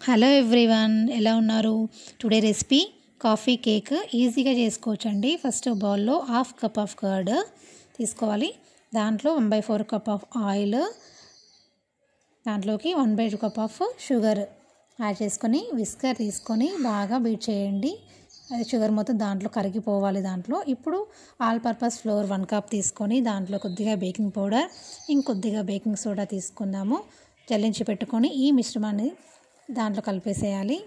Hello everyone, ఎలా ఉన్నారు? Today recipe coffee cake ఈజీగా చేసుకోవచ్చండి. ఫస్ట్ బౌల్లో హాఫ్ కప్ ఆఫ్ కర్డ్ తీసుకోవాలి. దాంట్లో 1/4 కప్ ఆఫ్ ఆయిల్, దాంట్లోకి 1/2 కప్ ఆఫ్ షుగర్ యాడ్ చేసుకొని విస్కర్ తీసుకొని బాగా బీట్ చేయండి. అది షుగర్ మొత్తం దాంట్లో కరిగిపోవాలి. ఇప్పుడు ఆల్ పర్పస్ ఫ్లోర్ 1 కప్ తీసుకొని దాంట్లో కొద్దిగా బేకింగ్ పౌడర్, ఇంకొద్దిగా బేకింగ్ సోడా తీసుకుందాము. జల్లించి పెట్టుకొని ఈ మిశ్రమాన్ని దాంట్లో కలిపేసేయాలి.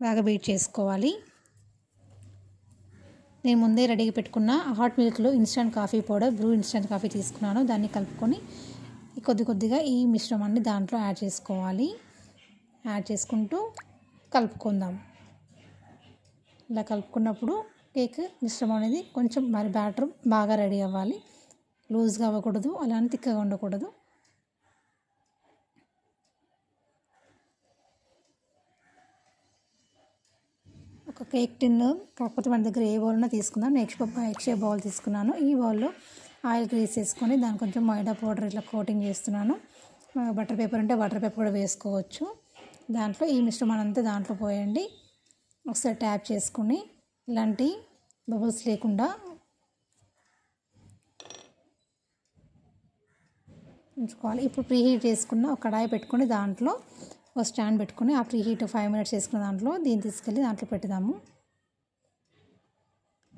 బాగా బీట్ చేసుకోవాలి. నేను ముందే రెడీగా పెట్టుకున్న హాట్ మిల్క్లో instant coffee powder, Bru instant coffee తీసుకున్నాను. దాన్ని కలుపుకొని కొద్దిగా ఈ మిశ్రమాన్ని దాంట్లో యాడ్ చేసుకోవాలి. యాడ్ చేసుకుంటూ కలుపుకుందాం. ఇలా కలుపుకున్నప్పుడు కేక్ మిశ్రమం అనేది కొంచెం మరి బ్యాటర్ బాగా రెడీ అవ్వాలి. లూజ్గా అవ్వకూడదు, అలానే తిక్కగా ఉండకూడదు. ఒక కేక్ టిన్, కాకపోతే మన దగ్గర ఏ బౌల్ ఉన్నా తీసుకుందాం. ఎగ్ షేప్ బౌల్ తీసుకున్నాను. ఈ బౌల్లో ఆయిల్ గ్రీస్ చేసుకొని దాన్ని కొంచెం మైదా పౌడర్ ఇట్లా కోటింగ్ చేస్తున్నాను. బటర్ పేపర్ ఉంటే బటర్ పేపర్ కూడా వేసుకోవచ్చు. దాంట్లో ఈ మిశ్రమాన్ని అంతా దాంట్లో పోయండి. ఒకసారి ట్యాప్ చేసుకుని ఇలాంటి బబుల్స్ లేకుండా ఉంచుకోవాలి. ఇప్పుడు ప్రీహీట్ చేసుకున్న ఒక కడాయి పెట్టుకొని దాంట్లో ఒక స్టాండ్ పెట్టుకొని ఆ ప్రీహీట్ 5 మినిట్స్ చేసుకున్న దాంట్లో దీన్ని తీసుకెళ్ళి దాంట్లో పెడదాము.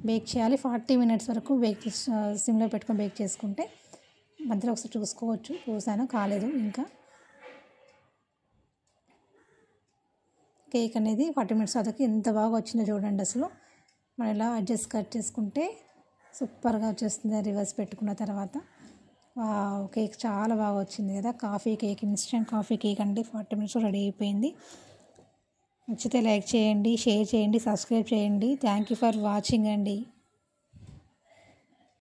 బేక్ చేయాలి. 40 మినిట్స్ వరకు సిమ్లో పెట్టుకొని బేక్ చేసుకుంటే మధ్యలో ఒకసారి చూసుకోవచ్చు. చూసాను, కాలేదు ఇంకా. కేక్ అనేది 40 మినిట్స్ వరకు ఎంత బాగా వచ్చిందో చూడండి. అసలు మనం ఇలా కట్ చేసుకుంటే సూపర్గా వచ్చేస్తుంది. రివర్స్ పెట్టుకున్న తర్వాత కేక్ చాలా బాగా వచ్చింది కదా. Coffee cake, instant coffee cake అంటే 40 మినిట్స్లో రెడీ అయిపోయింది. నచ్చితే లైక్ చేయండి, షేర్ చేయండి, సబ్స్క్రైబ్ చేయండి. థ్యాంక్ యూ ఫర్ వాచింగ్ అండి.